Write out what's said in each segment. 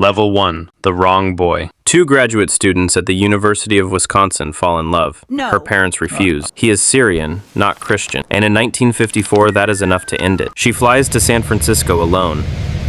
Level 1. The Wrong Boy. Two graduate students at the University of Wisconsin fall in love. No. Her parents refuse. He is Syrian, not Christian, and in 1954 that is enough to end it. She flies to San Francisco alone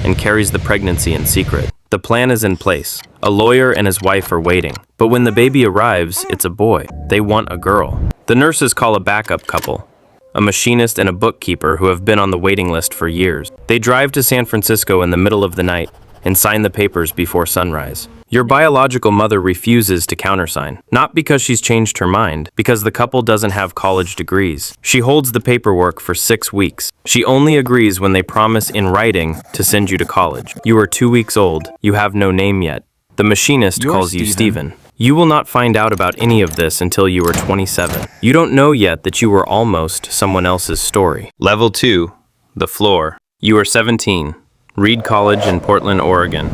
and carries the pregnancy in secret. The plan is in place. A lawyer and his wife are waiting. But when the baby arrives, it's a boy. They want a girl. The nurses call a backup couple, a machinist and a bookkeeper who have been on the waiting list for years. They drive to San Francisco in the middle of the night and sign the papers before sunrise. Your biological mother refuses to countersign, not because she's changed her mind, because the couple doesn't have college degrees. She holds the paperwork for 6 weeks. She only agrees when they promise in writing to send you to college. You are 2 weeks old. You have no name yet. The machinist calls you Stephen. You will not find out about any of this until you are 27. You don't know yet that you were almost someone else's story. Level 2. The Floor. You are 17. Reed College in Portland, Oregon.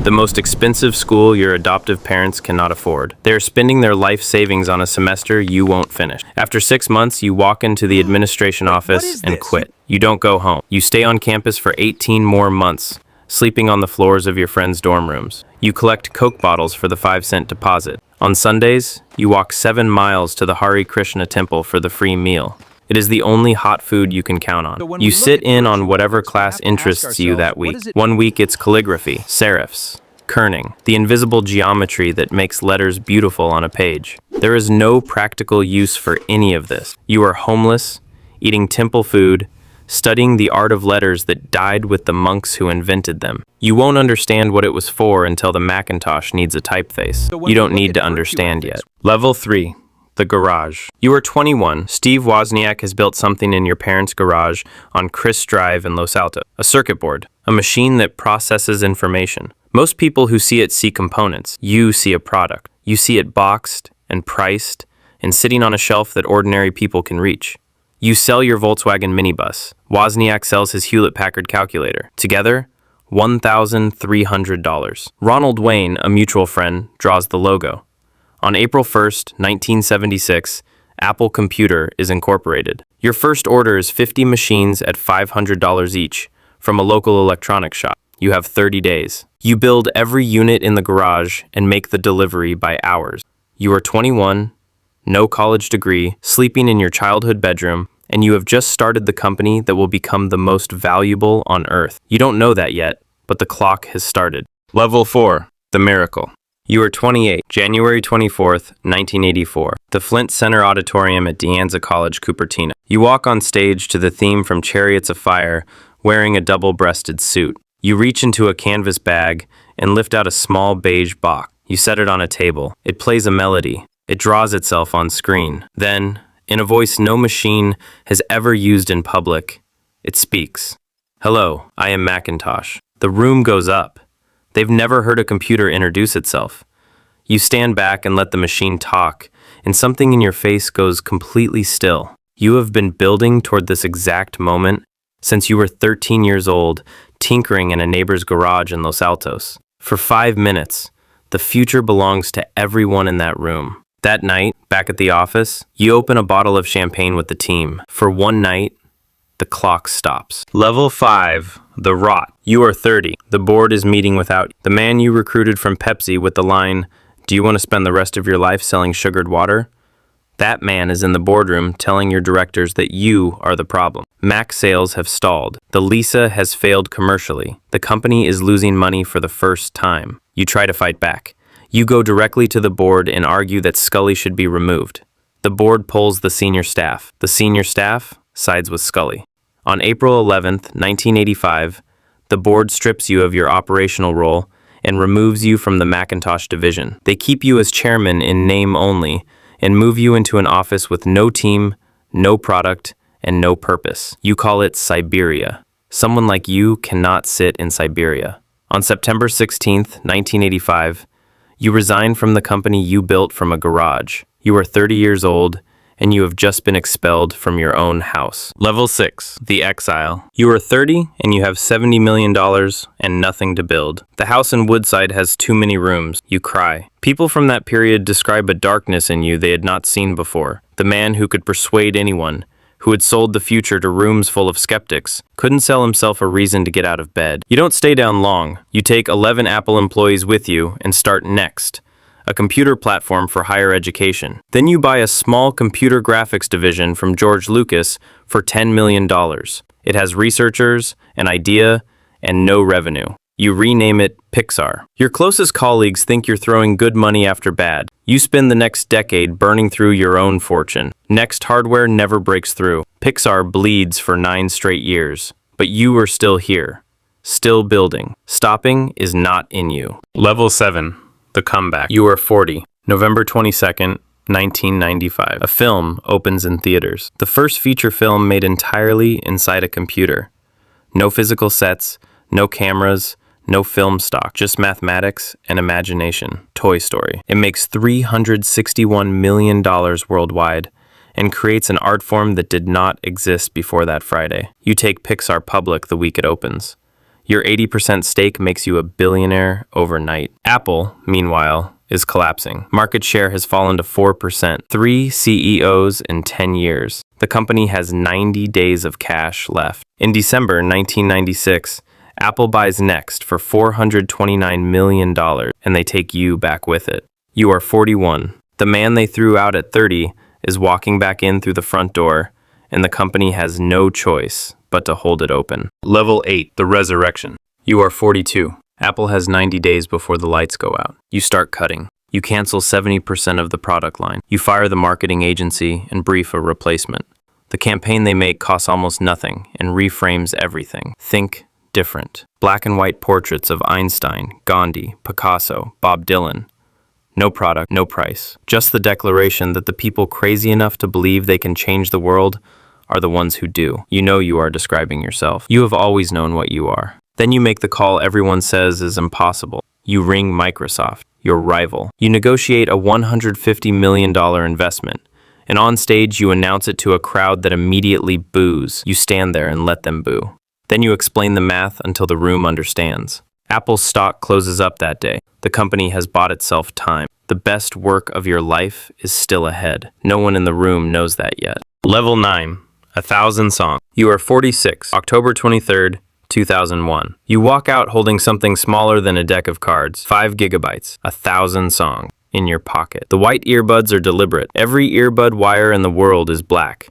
The most expensive school your adoptive parents cannot afford. They are spending their life savings on a semester you won't finish. After 6 months, you walk into the administration office and quit. You don't go home. You stay on campus for 18 more months, sleeping on the floors of your friends' dorm rooms. You collect Coke bottles for the 5-cent deposit. On Sundays, you walk 7 miles to the Hare Krishna temple for the free meal. It is the only hot food you can count on. You sit in on whatever class interests you that week. 1 week it's calligraphy, serifs, kerning, the invisible geometry that makes letters beautiful on a page. There is no practical use for any of this. You are homeless, eating temple food, studying the art of letters that died with the monks who invented them. You won't understand what it was for until the Macintosh needs a typeface. You don't need to understand yet. Level 3. The Garage. You are 21. Steve Wozniak has built something in your parents' garage on Chris Drive in Los Altos. A circuit board. A machine that processes information. Most people who see it see components. You see a product. You see it boxed and priced and sitting on a shelf that ordinary people can reach. You sell your Volkswagen minibus. Wozniak sells his Hewlett-Packard calculator. Together, $1,300. Ronald Wayne, a mutual friend, draws the logo. On April 1st, 1976, Apple Computer is incorporated. Your first order is 50 machines at $500 each from a local electronics shop. You have 30 days. You build every unit in the garage and make the delivery by hours. You are 21, no college degree, sleeping in your childhood bedroom, and you have just started the company that will become the most valuable on Earth. You don't know that yet, but the clock has started. Level 4. The Miracle. You are 28, January 24th, 1984, the Flint Center Auditorium at De Anza College, Cupertino. You walk on stage to the theme from Chariots of Fire, wearing a double-breasted suit. You reach into a canvas bag and lift out a small beige box. You set it on a table. It plays a melody. It draws itself on screen. Then, in a voice no machine has ever used in public, it speaks. Hello, I am Macintosh. The room goes up. They've never heard a computer introduce itself. You stand back and let the machine talk, and something in your face goes completely still. You have been building toward this exact moment since you were 13 years old, tinkering in a neighbor's garage in Los Altos. For 5 minutes, the future belongs to everyone in that room. That night, back at the office, you open a bottle of champagne with the team. For one night, the clock stops. Level 5. The Rot. You are 30. The board is meeting without you. The man you recruited from Pepsi with the line, "Do you want to spend the rest of your life selling sugared water?" That man is in the boardroom telling your directors that you are the problem. Mac sales have stalled. The Lisa has failed commercially. The company is losing money for the first time. You try to fight back. You go directly to the board and argue that Scully should be removed. The board polls the senior staff. The senior staff sides with Scully. On April 11th, 1985, the board strips you of your operational role and removes you from the Macintosh division. They keep you as chairman in name only and move you into an office with no team, no product, and no purpose. You call it Siberia. Someone like you cannot sit in Siberia. On September 16th, 1985, you resign from the company you built from a garage. You are 30 years old, and you have just been expelled from your own house. Level 6. The Exile. You are 30, and you have $70 million and nothing to build. The house in Woodside has too many rooms. You cry. People from that period describe a darkness in you they had not seen before. The man who could persuade anyone, who had sold the future to rooms full of skeptics, couldn't sell himself a reason to get out of bed. You don't stay down long. You take 11 Apple employees with you and start Next, a computer platform for higher education. Then you buy a small computer graphics division from George Lucas for $10 million. It has researchers, an idea, and no revenue. You rename it Pixar. Your closest colleagues think you're throwing good money after bad. You spend the next decade burning through your own fortune. Next hardware never breaks through. Pixar bleeds for 9 straight years. But you are still here. Still building. Stopping is not in you. Level 7. The Comeback. You are 40. November 22nd, 1995. A film opens in theaters. The first feature film made entirely inside a computer. No physical sets, no cameras, no film stock, just mathematics and imagination. Toy Story. It makes $361 million worldwide and creates an art form that did not exist before that Friday. You take Pixar public the week it opens. Your 80% stake makes you a billionaire overnight. Apple, meanwhile, is collapsing. Market share has fallen to 4%. 3 CEOs in 10 years. The company has 90 days of cash left. In December 1996, Apple buys Next for $429 million, and they take you back with it. You are 41. The man they threw out at 30 is walking back in through the front door, and the company has no choice but to hold it open. Level 8, the resurrection. You are 42. Apple has 90 days before the lights go out. You start cutting. You cancel 70% of the product line. You fire the marketing agency and brief a replacement. The campaign they make costs almost nothing and reframes everything. Think different. Black and white portraits of Einstein, Gandhi, Picasso, Bob Dylan. No product, no price. Just the declaration that the people crazy enough to believe they can change the world are the ones who do. You know you are describing yourself. You have always known what you are. Then you make the call everyone says is impossible. You ring Microsoft, your rival. You negotiate a $150 million investment, and on stage you announce it to a crowd that immediately boos. You stand there and let them boo. Then you explain the math until the room understands. Apple's stock closes up that day. The company has bought itself time. The best work of your life is still ahead. No one in the room knows that yet. Level 9. 1,000 songs. You are 46. October 23rd, 2001. You walk out holding something smaller than a deck of cards. 5 gigabytes. 1,000 songs in your pocket. The white earbuds are deliberate. Every earbud wire in the world is black.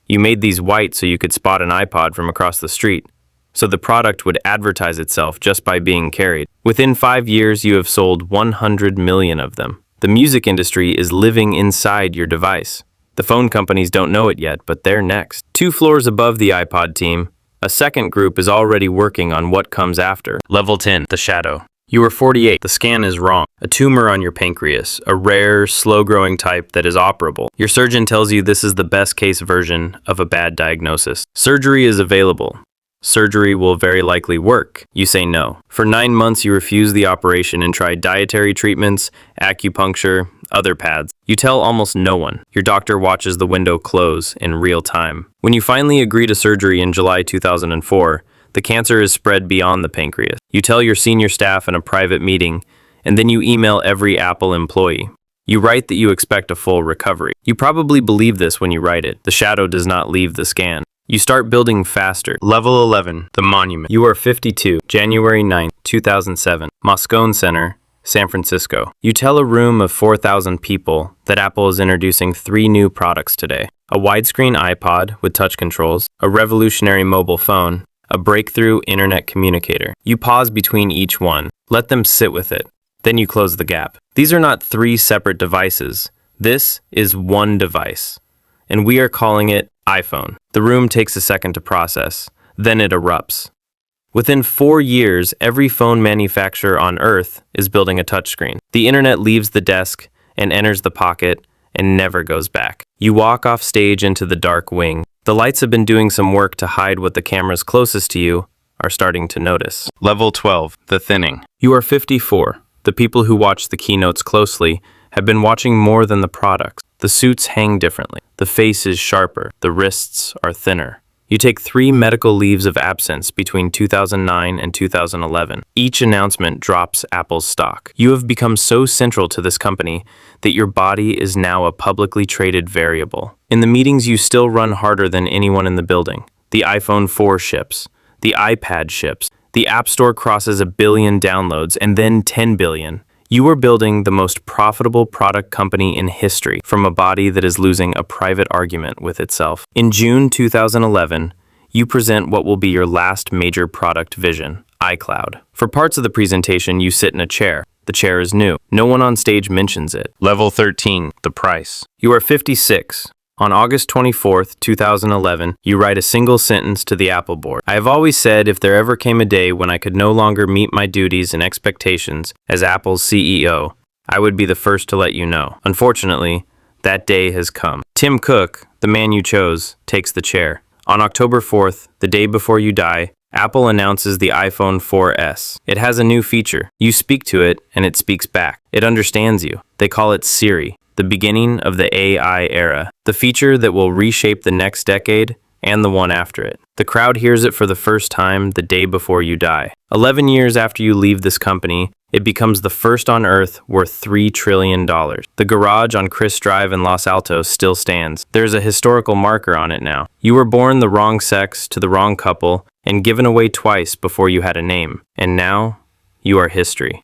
You made these white so you could spot an iPod from across the street, so the product would advertise itself just by being carried. Within 5 years, you have sold 100 million of them. The music industry is living inside your device. The phone companies don't know it yet, but they're next. 2 floors above the iPod team, a second group is already working on what comes after. Level 10, the shadow. You are 48. The scan is wrong. A tumor on your pancreas, a rare, slow-growing type that is operable. Your surgeon tells you this is the best-case version of a bad diagnosis. Surgery is available. Surgery will very likely work. You say no. For 9 months, you refuse the operation and try dietary treatments, acupuncture, other pads. You tell almost no one. Your doctor watches the window close in real time. When you finally agree to surgery in July 2004, the cancer is spread beyond the pancreas. You tell your senior staff in a private meeting, and then you email every Apple employee. You write that you expect a full recovery. You probably believe this when you write it. The shadow does not leave the scan. You start building faster. Level 11, the monument. You are 52, January 9th, 2007, Moscone Center, San Francisco. You tell a room of 4,000 people that Apple is introducing 3 new products today. A widescreen iPod with touch controls, a revolutionary mobile phone, a breakthrough internet communicator. You pause between each one. Let them sit with it. Then you close the gap. These are not 3 separate devices. This is one device, and we are calling it iPhone. The room takes a second to process. Then it erupts. Within 4 years, every phone manufacturer on Earth is building a touchscreen. The internet leaves the desk and enters the pocket and never goes back. You walk off stage into the dark wing. The lights have been doing some work to hide what the cameras closest to you are starting to notice. Level 12, the thinning. You are 54. The people who watch the keynotes closely have been watching more than the products. The suits hang differently. The face is sharper. The wrists are thinner. You take 3 medical leaves of absence between 2009 and 2011. Each announcement drops Apple's stock. You have become so central to this company that your body is now a publicly traded variable. In the meetings, you still run harder than anyone in the building. The iPhone 4 ships. The iPad ships. The App Store crosses 1 billion downloads and then 10 billion. You are building the most profitable product company in history from a body that is losing a private argument with itself. In June 2011, you present what will be your last major product vision, iCloud. For parts of the presentation, you sit in a chair. The chair is new. No one on stage mentions it. Level 13, the price. You are 56. On August 24th, 2011, you write a single sentence to the Apple board. I have always said if there ever came a day when I could no longer meet my duties and expectations as Apple's CEO, I would be the first to let you know. Unfortunately, that day has come. Tim Cook, the man you chose, takes the chair. On October 4th, the day before you die, Apple announces the iPhone 4S. It has a new feature. You speak to it, and it speaks back. It understands you. They call it Siri, the beginning of the AI era, the feature that will reshape the next decade and the one after it. The crowd hears it for the first time the day before you die. 11 years after you leave this company, it becomes the first on Earth worth $3 trillion. The garage on Chris Drive in Los Altos still stands. There's a historical marker on it now. You were born the wrong sex to the wrong couple and given away twice before you had a name. And now, you are history.